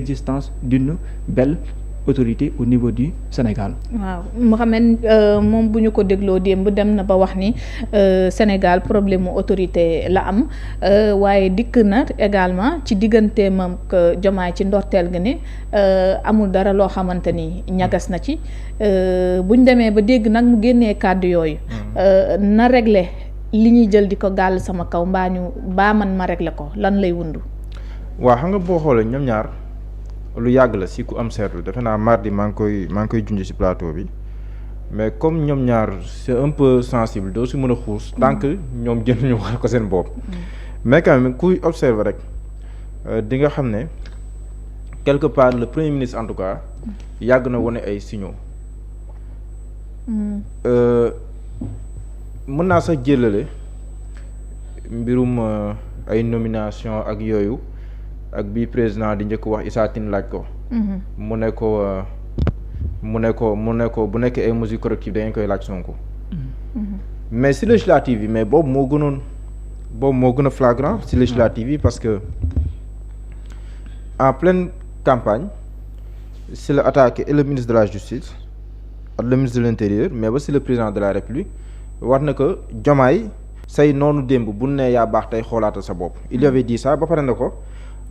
l'existence d'une belle autorité au niveau du Sénégal. waaw Mouhamed moom bu ñu ko dégloo démb dem na ba wax ni Sénégal problème mu autorité la am waaye dikk na également ci digganteem ak Diomaye ci ndorteel gi ne amul dara loo xamante ni ñagas na ci buñ demee ba dégg nag mu génnee kàddu yooyu na régler li ñuy jël di ko gàll sama kaw mbaa man ma régler ko lan lay wundu. waaw xam nga boo xoolee ñoom ñaar lu yàgg la si ku am seetlu defe naa mardi maa ngi koy junj si plateau bi mais comme ñoom ñaar c'est un peu sensible doo si mën a xuus tant que ñoom jënduñu wax ko seen bopp. mais quand même kuy observer rek di nga xam ne quelque part le premier ministre en tout cas yàgg na wane ay signaux. mën naa sax jëlale mbirum ay nomination ak yooyu. ak bii président di njëkk wax Issa Tine laaj ko. mu ne ko bu nekkee ay mesures correctives da ngeen koy laaj Sonko. mais si législative yi mais boobu moo gën a flagrant si législative yi parce que en pleine campagne si la attaqué et le ministre de la justice ak le ministre de l'intérieur mais ba si le président de la république wax na ko Diomaye say noonu démb bu ne yaa baax tey xoolaatal sa bopp il y avait dit ça ba pare na ko.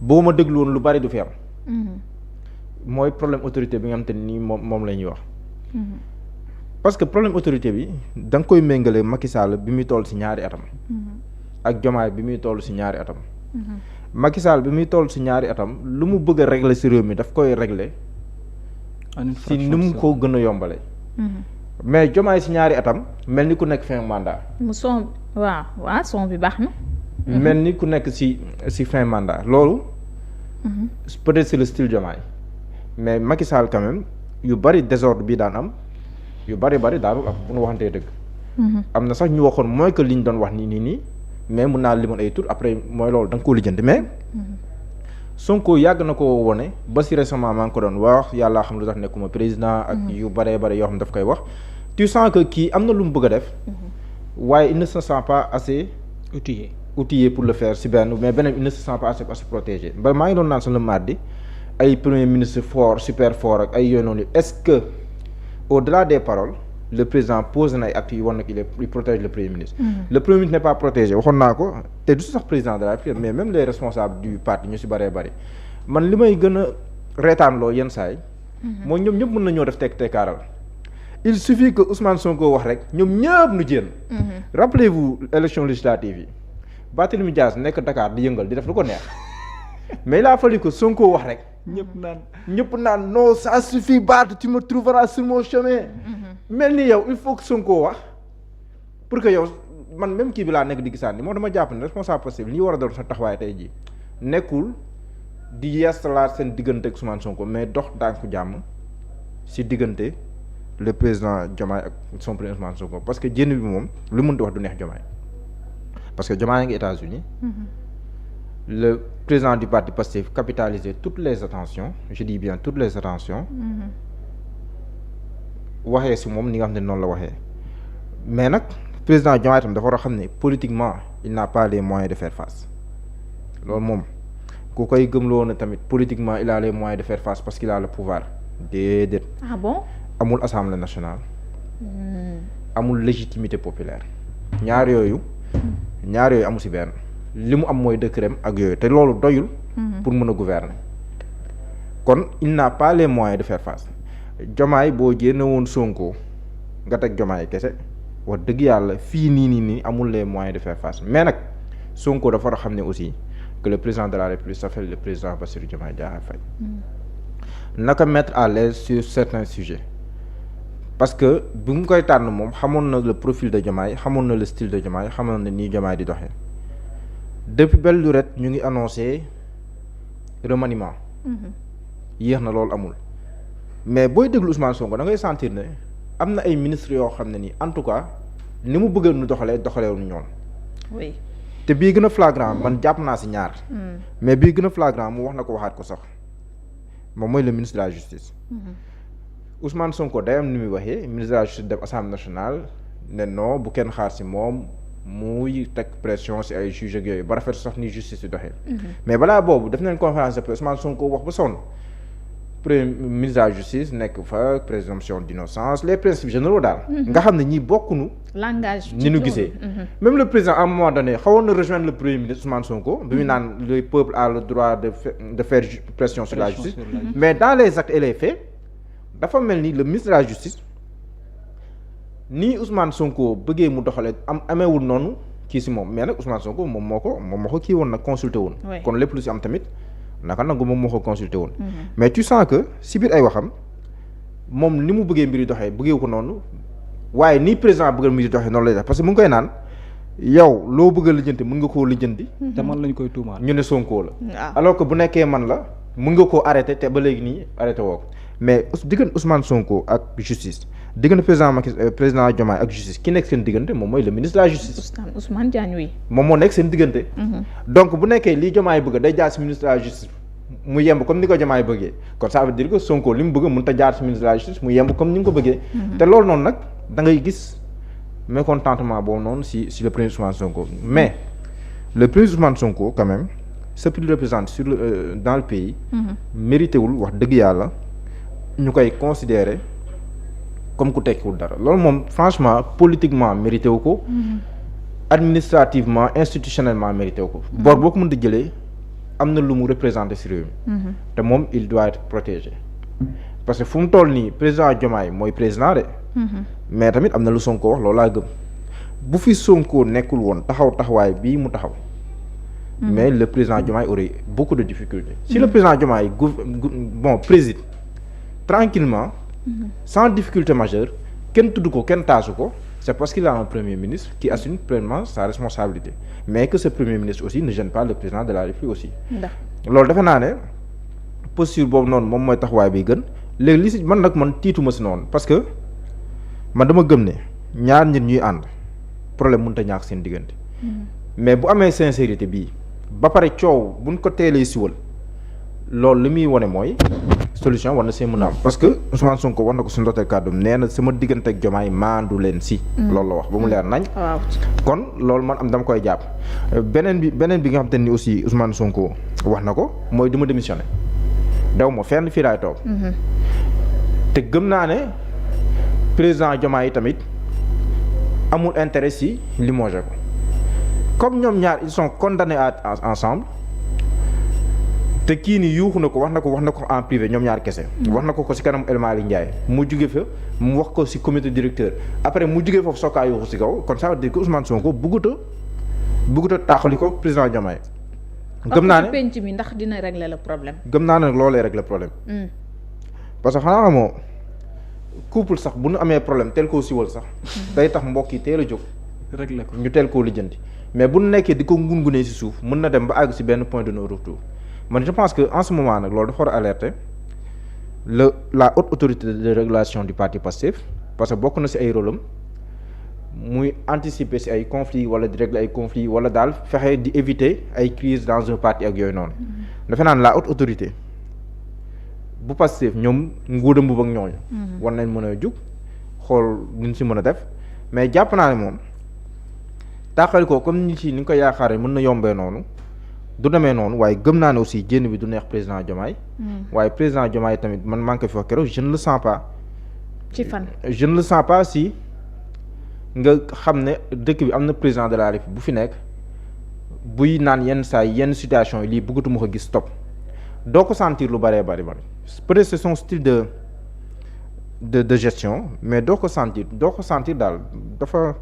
boo ma déglu woon lu bari du fi am. mooy problème autorité bi nga xam te ni moom la ñuy wax. parce que problème autorité bi da nga koy méngale Macky Sall bi muy toll ci ñaari atam. ak Diomaye bi muy toll ci ñaari atam. Macky Sall bi muy toll ci ñaari atam lu mu bëgg a régler ci réew mi daf koy régler. ci ni mu ko gën a yombale. mais Diomaye ci ñaari atam mel ni ku nekk fin mandat. mu son waaw son bi baax na. mel ni ku nekk ci fin mandat loolu. peut-être c'est le style Diomaye mais Macky Sall quand même yu bari désordre bi daan am yu bari daanul am bu nu waxantee dëgg. am na sax ñu waxoon mooy que li ñu doon wax nii mais mun naa limoon ay tur après mooy loolu da nga koo lijjanti mais. Sonko yàgg na ko wone ba ci récemment maa ngi ko doon wax yàlla xam lu tax nekkuma président. ak yu bari yoo xam daf koy wax. tu sens que kii am na lu mu bëgg a def. waaye il ne se sent pas assez outillé pour le faire si benn mais beneen il ne se sent pas assez protégé ba maa ngi doon naan sunu mardi ay premier ministre fort super fort ak ay yooyu noonu est-ce que au-delà des paroles le président pose na ay actes yi war na il protège le premier ministre. Le premier ministre n'est pas protégé waxoon naa ko te du sax président de la République mais même les responsables du parti ñu si bëree bëri man li may gën a reetaanloo yenn saa yi. mooy ñoom ñëpp mën nañoo def tekkaaral. il suffit que Ousmane Sonko wax rek ñoom ñëpp nu jéem. rappelez-vous élection législative yi. Barthélémy Dias nekk Dakar di yëngal di def lu ko neex mais il a fallu que Sonko wax rek. ñëpp naan non ça suffit Barth tu me trouveras sur mon chemin. mel ni yow il faut que Sonko wax pour que yow man même kii bi laa nekk di gisaan ni moo dama jàpp ne responsable possible li war a doon sa taxawaay tey jii nekkul di yeesalaat seen diggante ak Ousmane Sonko mais dox dànku jàmm si diggante le président Diomaye ak son premier Ousmane Sonko parce que jénn bi moom lu mën di wax du neex Diomaye. parce que Diomaye ngi États-Unis le président du parti Pastef capitalisé toutes les attentions je dis bien toutes les attentions waxee si moom ni nga xam ne noonu la waxee mais nag président Diomaye tam dafa war a xam ne politiquement il n'a pas les moyens de faire face loolu moom ku koy gëmloo na tamit politiquement il a les moyens de faire face parce qu'il a le pouvoir déedéet. Ah bon? amul assemblée nationale amul légitimité populaire ñaar yooyu amu si benn li mu am mooy décret ak yooyu te loolu doyul pour mën a gouverner kon il n'a pas les moyens de faire face Diomaye boo génne woon Sonko nga teg Diomaye kese wax dëgg yàlla fii nii amul les moyens de faire face mais nag Sonko dafa war a xam ne aussi que le président de la République s'appelle le président Bassirou Diomaye Diakhar Faye naka mettre à l'aise sur certains sujets parce que bi mu koy tànn moom xamoon na le profil de Diomaye xamoon na le style de Diomaye xamoon na nii Diomaye di doxee depuis belle lurette ñu ngi annoncé remaniement yéex na loolu amul mais booy déglu Ousmane Sonko da ngay sentir ne am na ay ministres yoo xam ne nii en tout cas ni mu bëggee nu doxaleewuñu ñoom. oui te bii gën a flagrant man jàpp naa si ñaar. mais bii gën a flagrant mu wax na ko waxaat ko sax moom mooy le ministre de la justice. Ousmane Sonko day am ni muy waxee ministre de la justice dem assemblée nationale ne non bu kenn xaar si moom muy teg pression si ay juges ak yooyu ba rafet sax ni justice di doxee. mais balaa boobu def nañ conférence de presse Ousmane Sonko wax ba sonn premier ministre de la justice nekk fa présomption d'innocence les principes généraux daal. nga xam ne ñi bokkuñu. langage ni ñu gisee. même le président à un moment donné xawoon na rejoindre le premier ministre Ousmane Sonko. bi mu naan le peuple a le droit de faire pression sur la justice. mais dans les actes et les faits dafa mel ni le ministre de la justice nii Ousmane Sonko bëggee mu doxalee ameewul noonu kii si moom mais nag Ousmane Sonko moom moo ko kii woon nag consulté woon. kon lépp lu si am tamit. naka nangu moom moo ko consulté woon. mais tu sens que si biir ay waxam moom ni mu bëggee mbir yi doxee bëggee ko noonu waaye ni président bëggal mbir yi doxee noonu lay def parce que mu ngi koy naan yow loo bëgg a lijjanti mën nga koo lijjanti. te man lañ koy tuumaal. ñu ne Sonko la. alors que bu nekkee man la mën nga koo arrêté te ba léegi nii arrêté woo ko mais diggante Ousmane Sonko ak justice diggante président Diomaye ak justice ki nekk seen diggante moom mooy le ministre de la justice. Ousmane Diagne oui. moom moo nekk seen diggante. donc bu nekkee lii Diomaye bëgg day jaar si ministre de la justice mu yemb comme ni ko Diomaye bëggee kon ça veut dire que Sonko li mu bëgg mënut a jaar si ministre de la justice mu yemb comme ni mu ko bëggee. te loolu noonu nag da ngay gis mécontentement boobu noonu si le premier Ousmane Sonko mais le premier Ousmane Sonko quand même ce qu'il représente dans le pays. mérité wul wax dëgg yàlla ñu koy considérer comme ku tekkiwul dara loolu moom franchement politiquement mérité wu ko. administrativement institutionnellement mérité wu ko. bor boo ko mën di jëlee am na lu mu représenté si réew mi. te moom il doit être protégé parce que fu mu toll nii président Diomaye mooy président de. mais tamit am na lu Sonko wax loolu laa gëm bu fi Sonko nekkul woon taxawaay bii mu taxaw. mais le président Diomaye aurait beaucoup de difficultés. si le président Diomaye préside tranquillement sans difficulté majeure kenn tudd ko kenn taasu ko c'est parce qu'il a un premier ministre qui assume pleinement sa responsabilité mais que ce premier ministre aussi ne gêne pas le président de la République aussi. loolu defe naa ne posture boobu noonu moom mooy taxawaay bi gën léegi li si man nag man tiituma si noonu parce que man dama gëm ne ñaar nit ñuy ànd problème mënut a ñàkk seen diggante. mais bu amee sincérité bii ba pare coow buñ ko teelee siwal loolu li muy wane mooy solution war na see mën a am parce que Ousmane Sonko wax na ko suñu ndorteel kàddu nee na sama diggante ak Diomaye maandu leen si. loolu la wax ba mu leer nañ. kon loolu man am dama koy jàpp. beneen bi nga xam te ni aussi Ousmane Sonko wax na ko mooy du ma démissionné daw ma fenn fii laay toog. te gëm naa ne président Diomaye yi tamit amul intérêt si limogé ko comme ñoom ñaar ils sont condamnés ensemble. te kii nii yuuxu na ko wax na ko en privé ñoom ñaar kese. wax na ko si kanam El Malick Ndiaye mu jóge fa mu wax ko si comité directeur après mu jóge foofu sookaa yuuxu si kaw kon ça veut dire que Ousmane Sonko bëggut a taaxali ko président Diomaye. gëm naa ne penc mi ndax dina régler le problème. gëm naa ne loolee régler problème. parce que xanaa xamoo couple sax bu nu amee problème teel koo siwal sax. day tax mbokk yi teel a jóg. régler ko ñu teel koo lijjanti mais bu nu nekkee di ko ngungunee si suuf mën na dem ba àgg si benn point de non-retour. man je pense que en ce moment nag loolu dafa war a alerter la haute autorité de régulation du parti Pastef parce que bokk na ci ay rôle am muy anticiper ci ay conflits wala di régler ay conflits wala daal fexe di éviter ay crises dans un parti ak yooyu noonu. dafa naan la haute autorité bu Pastef ñoom nguuda mbub ak ñooñu. war nañ mën a jug xool ñu ci mën a def mais jàpp naa ne moom taaxal ko comme ni nga ko yaakaaree mën na yombee noonu. du demee noonu waaye gëm naa ne aussi jénn bi du neex président Diomaye. waaye président Diomaye tamit man maa ngi koy fi wax keroog je ne le sens pas. ci fan. je ne le sens pas si nga xam ne dëkk bi am na président de la République bu fi nekk buy naan yenn saa yenn situation yi lii bëggatuma ko gis stop doo ko sentir lu bëree bëri peut-être c'est son style de gestion mais doo ko sentir daal dafa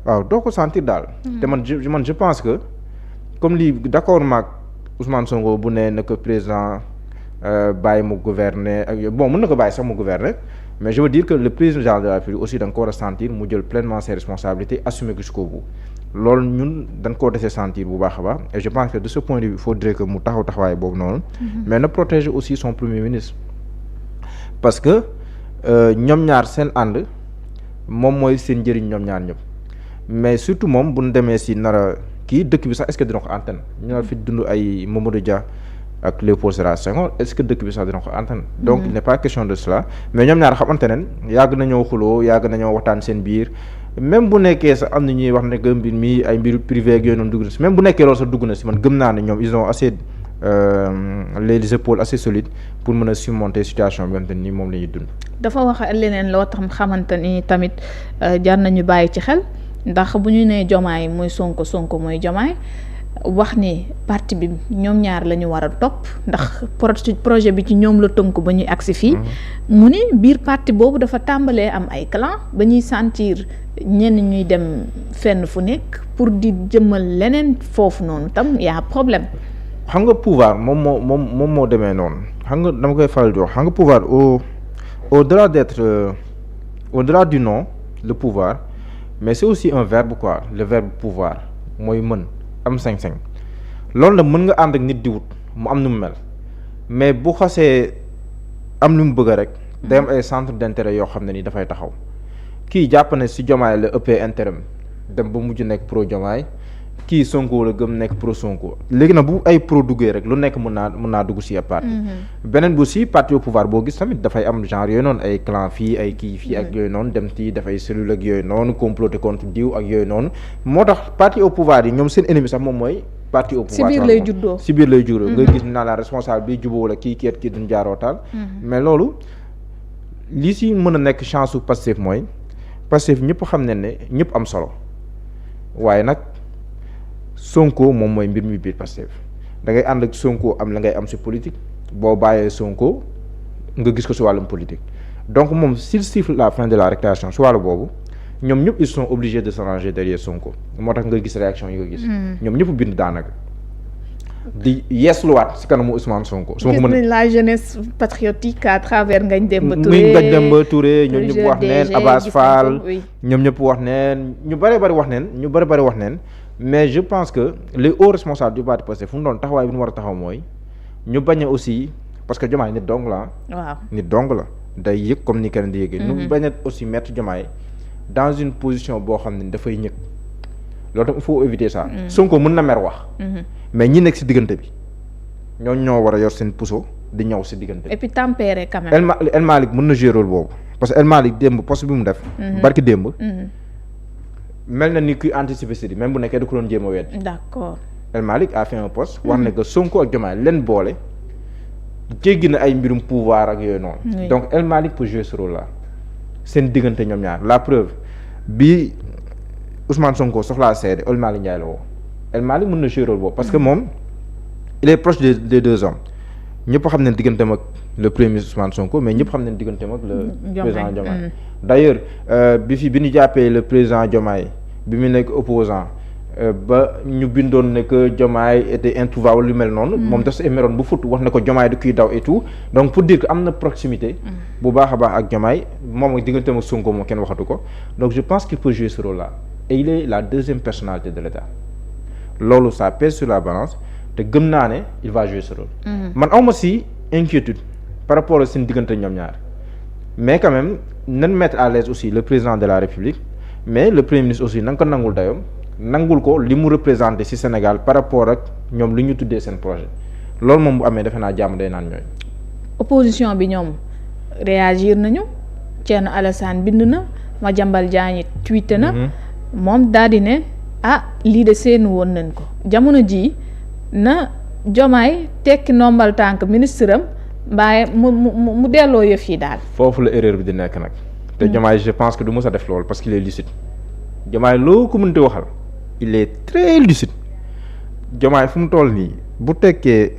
waaw doo ko sentir daal. te man je pense que. comme lii d'accord maag Ousmane Sonko bu ne na ko président bàyyi mu gouverner ak bon mën na ko bàyyi sax mu gouverner mais je veux dire que le président de la République aussi da nga ko war a sentir mu jël pleinement ses responsabilités assumer ko jusqu'au bout loolu ñun dañ koo desee sentir bu baax a baax et je pense que de ce point de vue il faudrait que mu taxawaay boobu noonu. mais na protéger aussi son premier ministre. parce que ñoom ñaar seen ànd moom mooy seen njëriñ ñoom ñaar ñëpp mais surtout moom bu ñu demee si nara kii dëkk bi sax est-ce que dina ko antenne ñu naan fi dund ay Mamadou Dia ak Léopold Sédar Senghor est-ce que dëkk bi sax dina ko antenne. donc il n'est pas question de cela mais ñoom ñaar xamante ne yàgg nañoo xuloo yàgg nañoo waxtaan seen biir même bu nekkee sax am na ñuy wax ne que mbir mi ay mbir privé ak yooyu noonu dugg na si même bu nekkee loolu sax dugg na si man gëm naa ne ñoom ils ont assez les épaules assez solides pour mën a surmonter situation bi nga xamante ni moom la ñuy dund. dafa wax leneen loo tax xamante ni tamit jar nañu bàyyi ci xel ndax bu ñu nee Diomaye mooy Sonko mooy Diomaye wax ni parti bi ñoom ñaar la ñu war a topp ndax projet bi ci ñoom la tënk ba ñuy agsi fii. mu ni biir parti boobu dafa tàmbalee am ay clan ba ñuy sentir ñenn ñuy dem fenn fu nekk pour di jëmmal leneen foofu noonu tam y a problème. xam nga pouvoir moom moo demee noonu xam nga dama koy faral di wax xam nga pouvoir au-delà d'être au-delà du nom le pouvoir mais c'est aussi un verbe quoi le verbe pouvoir mooy mën am sañ-sañ loolu nag mën nga ànd ak nit di wut mu am nu mu mel mais bu xasee am lu mu bëgg rek day am ay centre d'intérêt yoo xam ne ni dafay taxaw kii jàpp ne si Diomaye la ëppee intérêt dem ba mujj nekk pro Diomaye kii Sonko la gëm nekk pro Sonko léegi nag bu ay pro duggee rek lu nekk mën naa dugg si parti beneen bu si parti au pouvoir boo gis tamit dafay am genre yooyu noonu ay clan fii ay kii fii ak yooyu noonu dem ci dafay cellule ak yooyu noonu comploter contre diw ak yooyu noonu moo tax parti au pouvoir yi ñoom seen ennemi sax moom mooy parti au pouvoir si biir lay juddoo si biir lay juddoo nga gis naa la responsable bi jubóo la kii duñ jaarootaal mais loolu li si mën a nekk chance su Pastef mooy Pastef ñëpp xam ne ñëpp am solo waaye nag Sonko moom mooy mbir mi biir Pastef da ngay ànd ak Sonko am la ngay am si politique boo bàyyee Sonko nga gis ko si wàllum politique donc moom s'il siffle la fin de la récréation si wàllu boobu ñoom ñëpp ils sont obligés de se ranger derrière Sonko moo tax nga gis réaction yi nga gis. ñoom ñëpp bind daanaka di yeesluwaat si kanamu Ousmane Sonko. su ma ko mën la jeunesse patriotique à travers Ngagne Demba Touré muy Ngagne Demba Touré ñoom ñëpp wax neen Abass Fall ñoom ñëpp wax neen ñu bëri bëri wax neen mais je pense que les hauts responsables du parti Pastef fu mu doon taxawaay bi ñu war a taxaw mooy ñu bañ a aussi parce que Diomaye nit dong la waaw nit dong la day yëg comme ni keneen di yëgee. ñu bañ a aussi mettre Diomaye dans une position boo xam ne dafay ñëg loolu tam il faut éviter ça. Sonko mën na mer wax. mais ñi nekk si diggante bi ñooñu ñoo war a yor seen puso di ñëw si diggante bi. et puis tempérer quand même. El Malick mën na jouer rôle boobu parce que El Malick démb poste bi mu def. barki démb. mel na ni kuy anticiper si même bu nekkee da ko doon jéem a wedd. d'accord El Malick a fait un poste. wax ne que Sonko ak Diomaye leen boole jéggi na ay mbirum pouvoir ak yooyu noonu. donc El Malick peut jouer ce rôle là seen diggante ñoom ñaar la preuve bi Ousmane Sonko soxlaa seede El Malick Ndiaye la woo El Malick mën na jouer rôle boobu parce que moom il est proche des deux hommes ñëpp xam nañ digganteem ak le premier ministre Ousmane Sonko mais ñëpp xam nañ digganteem ak le président Diomaye. d'ailleurs bi ñu jàppee le président Diomaye bi mu nekk opposant ba ñu bindoon ne que Diomaye était introuvable lu mel noonu. moom daf si meroon bu fut wax ne ko Diomaye du kuy daw et tout donc pour dire que am na proximité. bu baax a baax ak Diomaye moom ak digganteem ak Sonko moom kenn waxatu ko donc je pense qu'il peut jouer ce rôle là et il est la deuxième personnalité de l'État loolu ça pèse sur la balance te gëm naa ne il va jouer ce rôle. man awma si inquiétude par rapport ak seen diggante ñoom ñaar mais quand même nañ mettre à l'aise aussi le président de la République mais le premier ministre aussi na nga ko nangul dayoom nangul ko li mu représenté ci Sénégal par rapport ak ñoom li ñu tuddee seen projet loolu moom bu amee defe naa jàmm day naan ñooy. opposition bi ñoom réagir nañu Thierno Alassane bind na Madiambal Diagne tweeté na. moom daal di ne lii de seenu woon nañ ko jamono jii na Diomaye tekki nombal tànk ministre am mbaaye mu delloo yëf yi daal. foofu la erreur bi di nekk nag. te Diomaye je pense que du mës a def loolu parce qu'il est lucide Diomaye loo ko mënti waxal il est très lucide Diomaye fu mu toll nii bu tekkee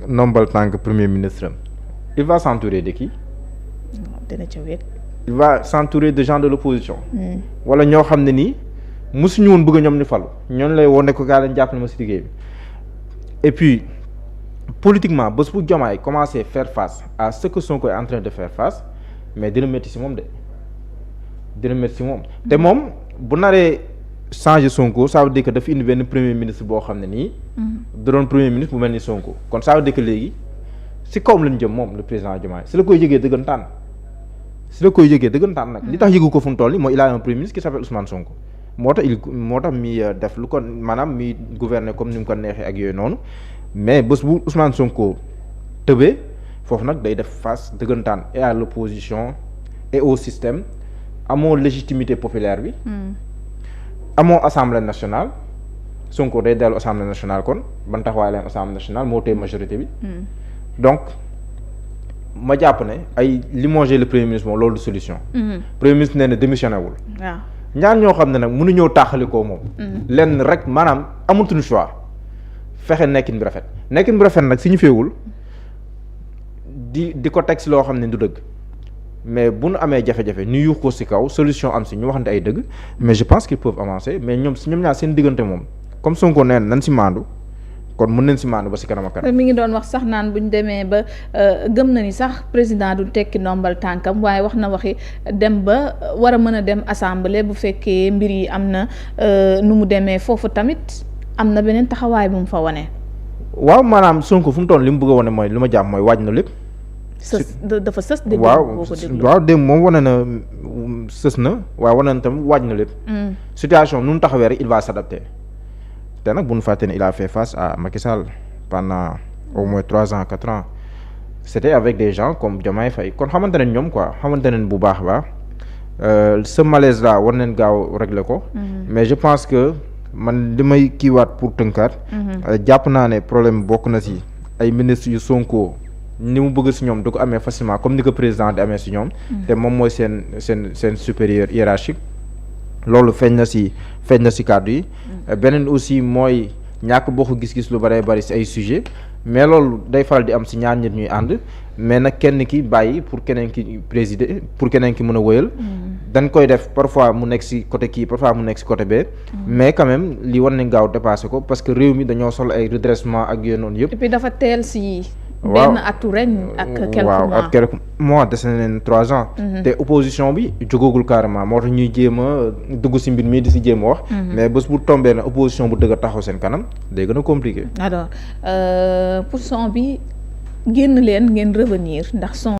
nombal tànk premier ministre am il va s'entourer de qui. dina ca wéet. il va s'entourer de gens de l'opposition. wala ñoo xam ne nii mosuñu woon bëgg ñoom ñu falu ñooñu lay wone ko gaa leen jàppale ma si liggéey bi et puis politiquement bés bu Diomaye commencer faire face à ce que Sonko est en train de faire face mais dina métti si moom te moom bu naree changer Sonko ça veut dire que dafa indi benn premier ministre boo xam ne nii. da doon premier ministre bu mel ni Sonko kon ça veut dire que léegi si kawam lañ jëm moom le président Diomaye si la koy yëgee dëggantaan nag. li tax yëgu ko fu mu toll nii mooy il a un premier ministre qui s'appelle Ousmane Sonko. moo tax mi def lu ko maanaam mi gouverner comme ni mu ko neexee ak yooyu noonu mais bés bu Ousmane Sonko tëbee foofu nag day def face dëggantaan et à l'opposition et au système amoo légitimité populaire bi. amoo assemblée nationale Sonko day dellu assemblée nationale kon ban taxawaay leen assemblée nationale moo téye majorité bi. donc ma jàpp ne ay limoger le premier ministre moom loolu du solution. premier ministre nee na démissionné wul. waaw ñaar ñoo xam ne nag mënuñoo tàqalikoo moom. lenn rek maanaam amatuñu choix fexe nekkin bi rafet nag signifiewul di ko teg si loo xam ne du dëgg. mais bu nu amee jafe-jafe ñu yuux ko ci kaw solution am ci ñu waxante ay dëgg mais je pense qu'ils peuvent avancer mais ñoom ñaar seen diggante moom comme Sonko nee na nañ ci maandu kon mën nañ ci maandu ba ci kanam ak kanam. mi ngi doon wax sax naan bu ñu demee ba gëm na ni sax président du tekki ndombal tànkam waaye wax na waxi dem ba war a mën a dem assemblée bu fekkee mbir yi am na nu mu demee foofu tamit am na beneen taxawaay bu mu fa wane. waaw maanaam Sonko fu mu toll li mu bëgg a wane mooy li ma jàpp mooy waaj na lépp. dafa sës. dégg waaw démb moom wane na sës na waaye wane na tam waaj na lépp. situation nu mu taxawee rek il va s'adapter te nag bu ñu fàtte ne il a fait face à Macky Sall pendant au moins 3 ans 4 ans c'était avec des gens comme Diomaye Faye kon xamante ne ñoom quoi xamante ne bu baax a baax ce malaise là war nañ gaaw régler ko. mais je pense que man li may kiiwaat pour tënkaat. jàpp naa ne problème bokk na ci ay ministres yu Sonko. ni mu bëgg ci ñoom du ko amee facilement comme ni ko président di amee ci ñoom. te moom mooy seen supérieur hiérarchique. loolu feeñ na ci kàddu yi. beneen aussi mooy ñàkk bokk gis-gis lu bari ci ay sujet mais loolu day faral di am ci ñaar nit ñuy ànd mais nag kenn ki bàyyi pour keneen ki présider pour keneen ki mën a wëyal. dañ koy def parfois mu nekk ci côté kii parfois mu nekk ci côté bee. mais quand même li war nañ gaaw dépasser ko parce que réew mi dañoo sol ay redressement ak yooyu noonu yëpp. et puis dafa teel ci. waaw benn atu ren ak quelques mois ak quelques mois des nañ 3 ans. te opposition bi jógagul carrément moo tax ñuy jéem a dugg ci mbir mi di ci jéem a wax. mais bés bu tombee na opposition bu dëgg a taxaw seen kanam day gën a compliqué. alors pour son bi génn leen ngeen revenir ndax son